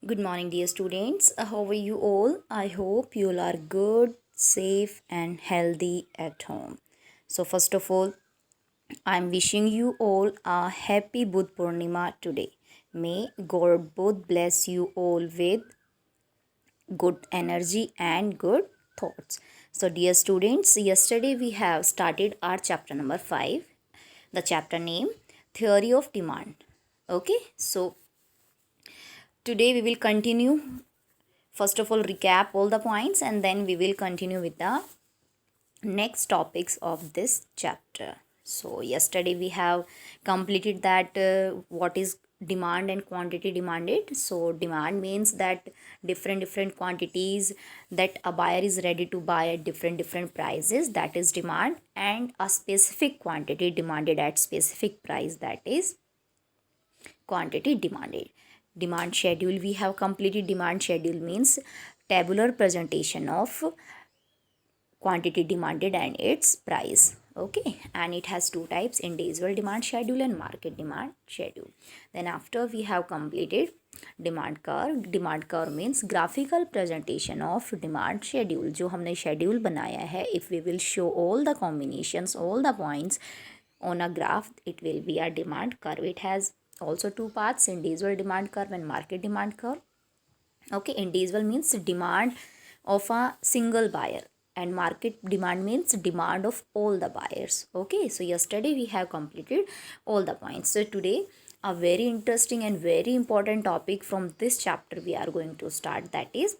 Good morning, dear students. How are you all? I hope you all are good, safe, and healthy at home. So, first of all, I'm wishing you all a happy Budh Purnima today. May God both bless you all with good energy and good thoughts. So, dear students, yesterday we have started our chapter number 5, the chapter name Theory of Demand. Okay, so today we will continue. First of all, recap all the points and then we will continue with the next topics of this chapter. So, yesterday we have completed that what is demand and quantity demanded. So, demand means that different quantities that a buyer is ready to buy at different prices, that is demand, and a specific quantity demanded at specific price, that is quantity demanded. Demand schedule, we have completed. Demand schedule means tabular presentation of quantity demanded and its price. Okay, and it has two types: individual demand schedule and market demand schedule. Then after we have completed demand curve. Demand curve means graphical presentation of demand schedule. जो हमने schedule बनाया है, if we will show all the combinations, all the points on a graph, it will be a demand curve. It has also two parts: individual demand curve and market demand curve. Okay, individual means demand of a single buyer and market demand means demand of all the buyers. Okay, so yesterday we have completed all the points. So today a very interesting and very important topic from this chapter we are going to start, that is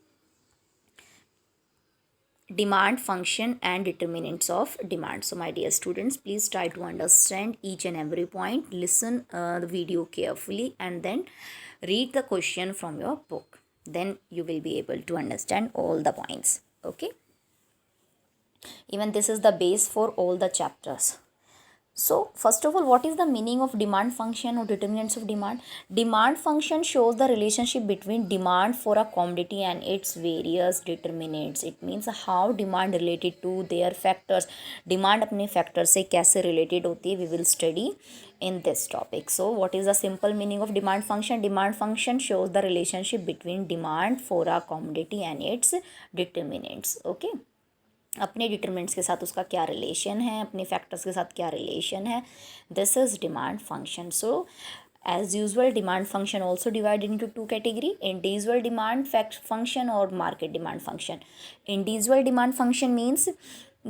demand function and determinants of demand. So my dear students, please try to understand each and every point, listen the video carefully and then read the question from your book. Then you will be able to understand all the points. Okay, even this is the base for all the chapters. So, first of all, what is the meaning of demand function or determinants of demand? Demand function shows the relationship between demand for a commodity and its various determinants. It means how demand related to their factors. Demand अपने factors से कैसे related होती है, we will study in this topic. So, what is the simple meaning of demand function? Demand function shows the relationship between demand for a commodity and its determinants. Okay. अपने determinants के साथ उसका क्या relation है, अपने factors के साथ क्या रिलेशन है, this is demand function. So as usual, demand function also divided into two category: individual demand function or market demand function. Individual demand function means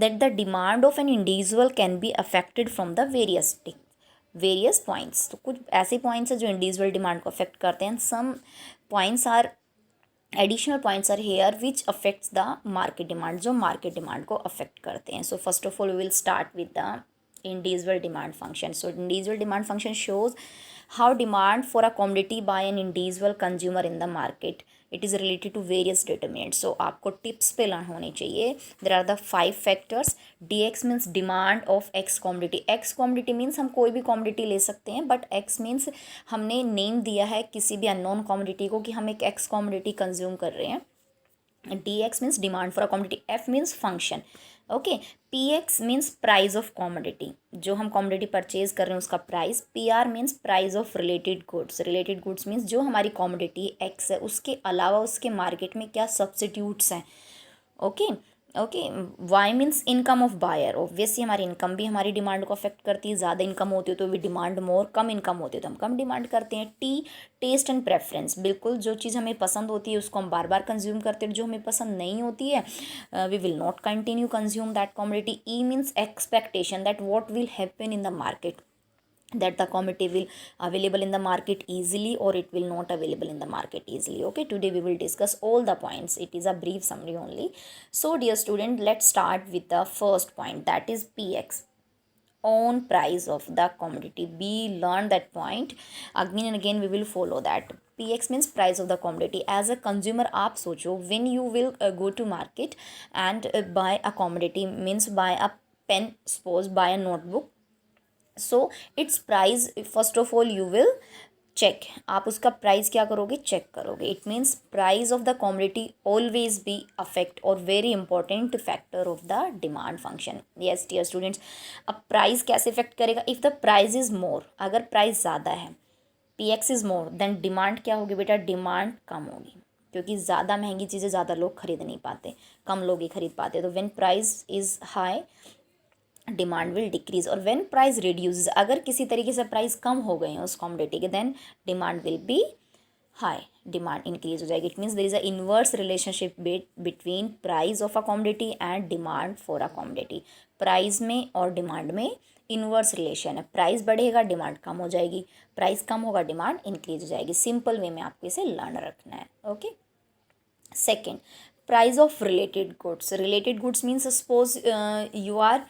that the demand of an individual can be affected from the various points. तो कुछ ऐसे points है जो individual demand को affect करते हैं. Some points are additional points are here which affects the market demand, जो market demand को अफेक्ट करते हैं. So first of all we will start with the individual demand function. So individual demand function shows how demand for a commodity by an individual consumer in the market, it is related to various determinants. So आपको tips पे learn होने चाहिए. There are the 5 factors. dx means demand of x commodity. x commodity means हम कोई भी commodity ले सकते हैं, बट x means हमने नेम दिया है किसी भी अननोन commodity को कि हम एक x commodity कंज्यूम कर रहे हैं. dx means demand for a commodity. f means function. Okay, P x means price of commodity, जो हम कॉमोडिटी परचेज कर रहे हैं उसका price. P R means price of related goods. Related goods means जो हमारी कॉमोडिटी एक्स है उसके अलावा उसके मार्केट में क्या सब्सिट्यूट्स हैं. Okay okay, Y means income of buyer. Obviously हमारी इनकम भी हमारी डिमांड को अफेक्ट करती है. ज़्यादा इनकम होती है तो भी डिमांड मोर, कम इनकम होती है तो हम कम डिमांड करते हैं. T, taste and preference. बिल्कुल जो चीज़ हमें पसंद होती है उसको हम बार बार कंज्यूम करते हैं, जो हमें पसंद नहीं होती है we will not continue consume that commodity. E means expectation, that what will happen in the market, that the commodity will available in the market easily or it will not available in the market easily. Okay, today we will discuss all the points. It is a brief summary only. So dear student, let's start with the first point, that is px, own price of the commodity. We learned that point again and again, we will follow that. px means price of the commodity. As a consumer, आप सोचो when you will go to market and buy a commodity, means buy a pen, suppose buy a notebook. So its price first of all you will check. आप उसका price क्या करोगे, check करोगे. It means price of the commodity always be affect और very important factor of the demand function. Yes dear students, अब price कैसे effect करेगा? If the price is more, अगर प्राइस ज़्यादा है P X is more then demand क्या होगी बेटा, डिमांड कम होगी, क्योंकि ज़्यादा महंगी चीज़ें ज़्यादा लोग खरीद नहीं पाते, कम लोग ही खरीद पाते। तो when price is high demand will decrease, और व्हेन प्राइस रिड्यूस, अगर किसी तरीके से प्राइस कम हो गए हैं उस कमोडिटी के, then demand will be high, demand increase हो जाएगी। It means there is a inverse relationship between price of a commodity and demand for a commodity. Price में और डिमांड में इनवर्स रिलेशन है, प्राइस बढ़ेगा डिमांड कम हो जाएगी, प्राइस कम होगा डिमांड इंक्रीज हो जाएगी। सिंपल वे में आपको इसे लर्न रखना है। Okay, second, price of related goods. Related goods means suppose you are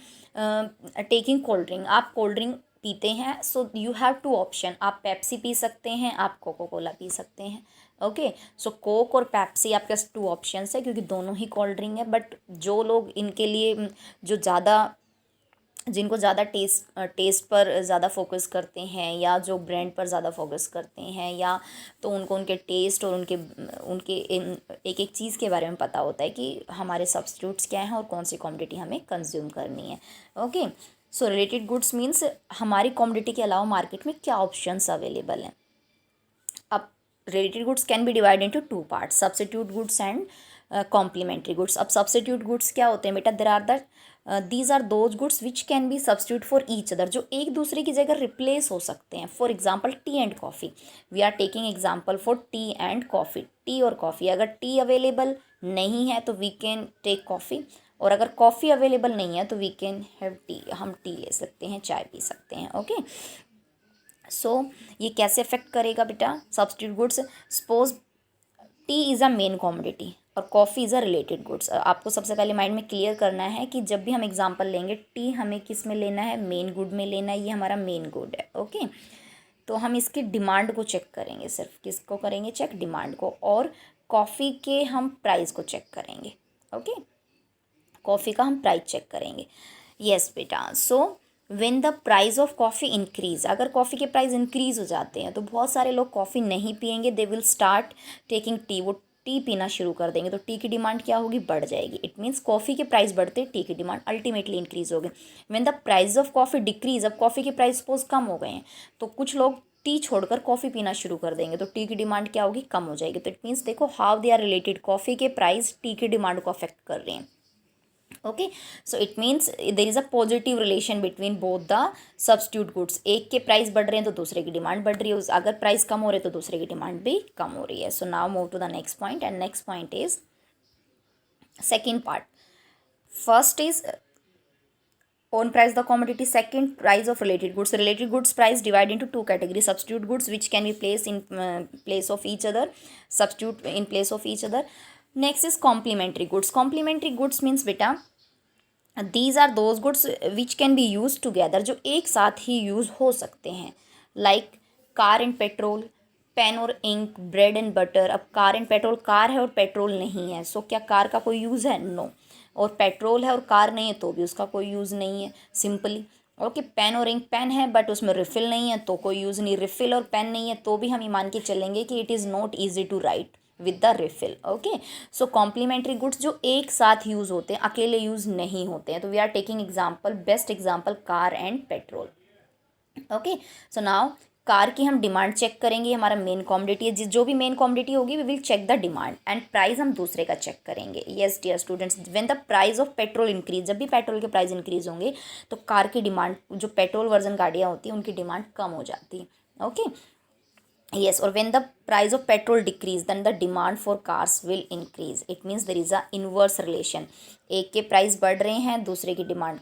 taking cold drink, आप कोल्ड ड्रिंक पीते हैं, so you have two option, आप पेप्सी पी सकते हैं, आप कोको कोला पी सकते हैं। ओके, सो कोक और पेप्सी आपके पास टू ऑप्शंस है, क्योंकि दोनों ही कोल्ड ड्रिंक है। बट जो लोग इनके लिए जो ज़्यादा, जिनको ज़्यादा टेस्ट पर ज़्यादा फोकस करते हैं, या जो ब्रांड पर ज़्यादा फोकस करते हैं, या तो उनको उनके टेस्ट और उनके उनके एक एक चीज़ के बारे में पता होता है कि हमारे सब्स्टिट्यूट्स क्या हैं और कौन सी कमोडिटी हमें कंज्यूम करनी है। Okay, so related goods means हमारी कमोडिटी के अलावा मार्केट में क्या ऑप्शंस अवेलेबल हैं। अब related goods can be divide into two parts, substitute goods and complementary goods. अब सब्स्टिट्यूट गुड्स क्या होते हैं बेटा, there are the these are those goods which can be substitute for each other, जो एक दूसरे की जगह रिप्लेस हो सकते हैं। For example tea and coffee, we are taking example for T and coffee. T और कॉफ़ी, अगर टी अवेलेबल नहीं है तो वी कैन टेक कॉफ़ी, और अगर कॉफ़ी अवेलेबल नहीं है तो वी कैन हैव टी, हम टी ले सकते हैं, चाय पी सकते हैं। ओके, सो ये कैसे अफेक्ट करेगा बेटा substitute goods. Suppose T is a main commodity और coffee is a related goods. आपको सबसे पहले माइंड में क्लियर करना है कि जब भी हम एग्जांपल लेंगे, टी हमें किस में लेना है, मेन गुड में लेना है, ये हमारा मेन गुड है। ओके, तो हम इसकी डिमांड को चेक करेंगे, सिर्फ किसको करेंगे चेक, डिमांड को, और कॉफ़ी के हम प्राइस को चेक करेंगे। ओके, कॉफ़ी का हम प्राइस चेक करेंगे। यस बेटा, so when the price of coffee increase, अगर कॉफ़ी के प्राइस इंक्रीज हो जाते हैं तो बहुत सारे लोग कॉफ़ी नहीं पियेंगे, they will start taking tea, वो टी पीना शुरू कर देंगे, तो टी की डिमांड क्या होगी, बढ़ जाएगी। इट मीन्स कॉफ़ी के प्राइस बढ़ते, टी की डिमांड अल्टीमेटली इंक्रीज हो गई। When the price of coffee decrease, अब कॉफ़ी के प्राइस सपोज कम हो गए हैं, तो कुछ लोग टी छोड़कर कॉफ़ी पीना शुरू कर देंगे, तो टी की डिमांड क्या होगी, कम हो जाएगी। तो इट मीन्स देखो how they are related, coffee के प्राइस टी की डिमांड को अफेक्ट कर रहे हैं। Okay, so it means there is a positive relation between both the substitute goods. एक के प्राइस बढ़ रहे हैं तो दूसरे की डिमांड बढ़ रही है, अगर प्राइस कम हो रहे हैं तो दूसरे की डिमांड भी कम हो रही है। So now move to the next point, and next point is second part. First is own price the commodity, second price of related goods. Related goods price divided into two categories, substitute goods which can be placed in place of each other, substitute in place of each other. Next is complementary goods. Complementary goods means beta these are those goods which can be used together, जो एक साथ ही use हो सकते हैं, like car and petrol, pen और ink, bread and butter. अब car and petrol, car है और पेट्रोल नहीं है, सो क्या कार का कोई यूज़ है, नो। और पेट्रोल है और कार नहीं है तो भी उसका कोई यूज़ नहीं है, सिंपली। ओके, पेन और इंक, पेन है बट उसमें रिफिल नहीं है तो कोई यूज़ नहीं, रिफिल और पेन नहीं है तो भी हम ये मान के चलेंगे कि it is not easy to write with the refill. Okay, so complementary goods जो एक साथ यूज़ होते हैं, अकेले यूज़ नहीं होते हैं, तो we are taking example, best example car and petrol. Okay, so now car की हम डिमांड चेक करेंगे, हमारा मेन कॉमोडिटी है, जो भी मेन कॉमोडिटी होगी we will check the demand, and price हम दूसरे का चेक करेंगे। Yes dear students, when the price of petrol increase, जब भी पेट्रोल के प्राइस इंक्रीज होंगे तो कार की डिमांड, जो पेट्रोल वर्जन गाड़ियाँ होती हैं उनकी डिमांड कम हो जाती है। Okay, yes, or when the price of petrol decrease then the demand for cars will increase. It means there is a inverse relation, एक के प्राइस बढ़ रहे हैं दूसरे की डिमांड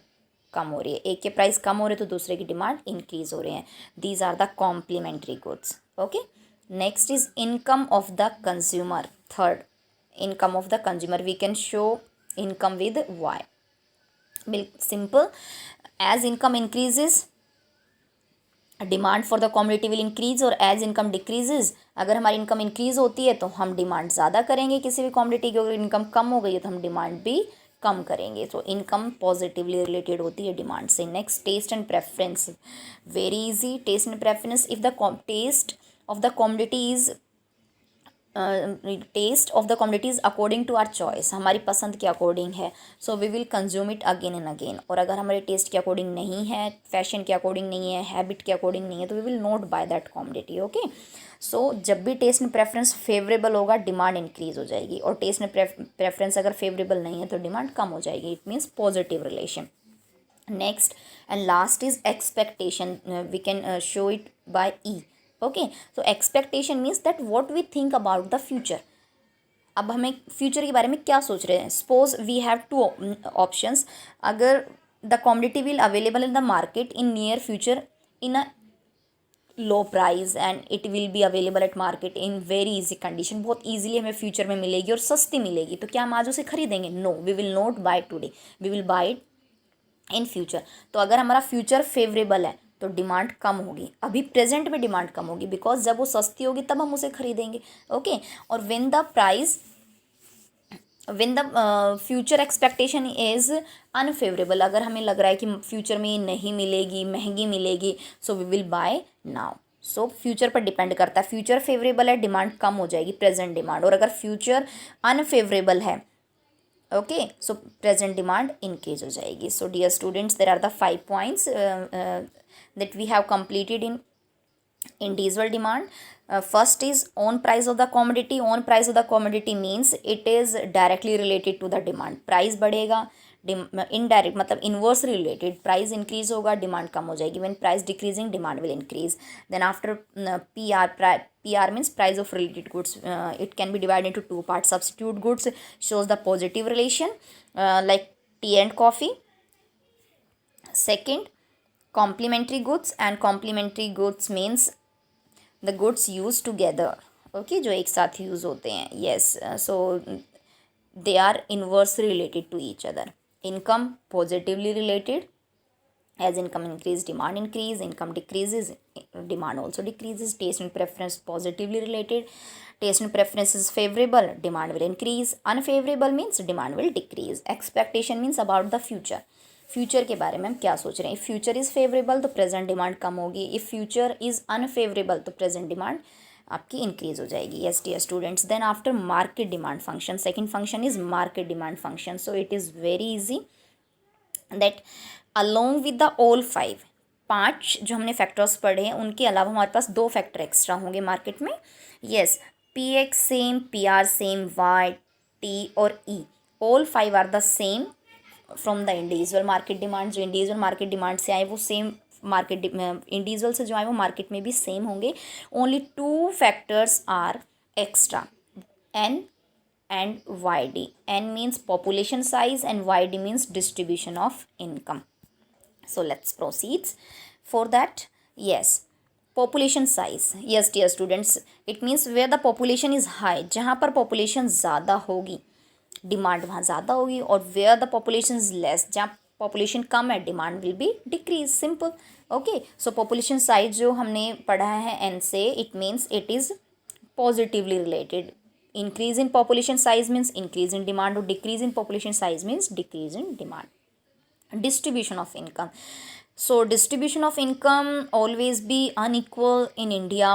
कम हो रही है, एक के प्राइस कम हो रहे हैं तो दूसरे की डिमांड इंक्रीज हो रहे हैं। These are the complementary goods. Okay, next is income of the consumer. Third, income of the consumer, we can show income with Y. बिल्कुल simple, as income increases demand for the commodity will increase, और as income decreases, अगर हमारी income increase होती है तो हम demand ज़्यादा करेंगे किसी भी कॉमोडिटी की, अगर इनकम कम हो गई है तो हम डिमांड भी कम करेंगे। तो इनकम पॉजिटिवली रिलेटेड होती है डिमांड से। Next, taste and preference, very easy. Taste and preference, if the taste of the commodity is taste of the commodities according to our choice, हमारी पसंद के अकॉर्डिंग है, so we will consume it again and again. और अगर हमारे test के according नहीं है, फैशन के अकॉर्डिंग नहीं है, हैबिट के अकॉर्डिंग नहीं है, तो we will not buy that commodity. Okay, so जब भी टेस्ट में प्रेफरेंस फेवरेबल होगा, डिमांड इंक्रीज हो जाएगी, और टेस्ट में प्रेफरेंस अगर फेवरेबल नहीं है तो डिमांड कम हो जाएगी। It means positive relation. Next and last is expectation. We can show it by E. Okay, so expectation means that what we think about the future. अब हमें फ्यूचर के बारे में क्या सोच रहे हैं। Suppose we have two options. अगर the commodity will available in the market in near future in a low price and it will be available at market in very easy condition, बहुत easily हमें future में मिलेगी और सस्ती मिलेगी, तो क्या हम आज उसे खरीदेंगे? No, we will not buy today, we will buy it in future. तो अगर हमारा फ्यूचर फेवरेबल है तो डिमांड कम होगी, अभी प्रेजेंट में डिमांड कम होगी, बिकॉज जब वो सस्ती होगी तब हम उसे खरीदेंगे। ओके, और when the future expectation is unfavourable, अगर हमें लग रहा है कि फ्यूचर में नहीं मिलेगी, महंगी मिलेगी, so we will buy now. So future पर डिपेंड करता है, फ्यूचर फेवरेबल है, डिमांड कम हो जाएगी, प्रेजेंट डिमांड, और अगर फ्यूचर अनफेवरेबल है, okay, so present demand increase हो जाएगी। So dear students, there are the 5 points that we have completed in individual demand. First is on price of the commodity. On price of the commodity means it is directly related to the demand. Price बढ़ेगा, indirect मतलब inversely related, price increase होगा, demand कम हो जाएगी। When price decreasing, demand will increase. Then after PR means price of related goods. It can be divided into two parts. Substitute goods shows the positive relation, like tea and coffee. Second, complementary goods, and complementary goods means the goods used together. Okay, जो एक साथ use होते हैं। Yes, so they are inversely related to each other. Income positively related, as income increase, demand increase, income decreases, demand also decreases. Taste and preference positively related, taste and preference is favorable, demand will increase. Unfavorable means demand will decrease. Expectation means about the future, future के बारे में हम क्या सोच रहे हैं। If future is favourable तो present demand कम होगी, इफ़ फ्यूचर इज़ अनफेवरेबल तो प्रेजेंट डिमांड आपकी इंक्रीज हो जाएगी। Yes dear students, then after market demand function, second function is market demand function. So it is very easy that along with the all 5, 5 जो हमने factors पढ़े हैं उनके अलावा हमारे पास 2 फैक्टर एक्स्ट्रा होंगे मार्केट में। Yes, PX same, PR same, Y, T और E, all 5 are the same from the individual market demand. जो इंडिविजुअल मार्केट डिमांड से आए वो सेम मार्केट इंडिविजुअल से जो आए वो मार्केट में भी सेम होंगे। Only 2 factors are extra, N and YD. N means population size and YD means distribution of income. So let's proceed for that. Yes, population size. Yes dear students, it means where the population is high, जहाँ पर population ज़्यादा होगी demand वहाँ ज़्यादा होगी, और where the population is less, जहाँ population कम है demand will be decrease, simple. Okay, so population size जो हमने पढ़ा है एन से, it means it is positively related. Increase in population size means increase in demand, और decrease in population size means decrease in demand. Distribution of income, so distribution of income always be unequal in India.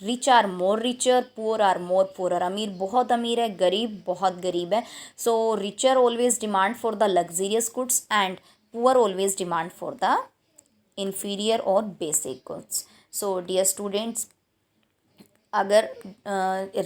Rich are more richer, poor are more poorer. अमीर बहुत अमीर है, गरीब बहुत गरीब है। So richer always demand for the luxurious goods and poor always demand for the inferior or basic goods. So dear students, अगर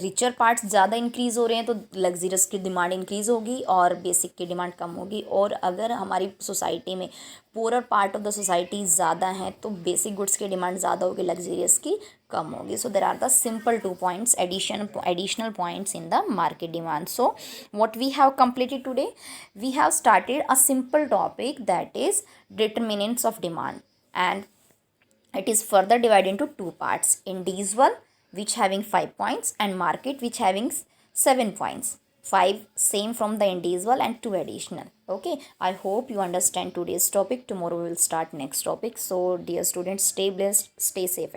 richer parts ज़्यादा इंक्रीज़ हो रहे हैं तो लग्जरियस की डिमांड इंक्रीज़ होगी और बेसिक की डिमांड कम होगी, और अगर हमारी सोसाइटी में पूरर पार्ट ऑफ द सोसाइटी ज़्यादा है तो बेसिक गुड्स की डिमांड ज़्यादा होगी, लग्जरियस की कम होगी। So there are the simple 2 points, additional points in the market demand. So what we have completed today, we have started a simple topic that is determinants of demand, and it is further divided into 2 parts, individual which having 5 points and market which having 7 points, 5 same from the individual and 2 additional. Okay, I hope you understand today's topic. Tomorrow we will start next topic. So dear students, stay blessed, stay safe.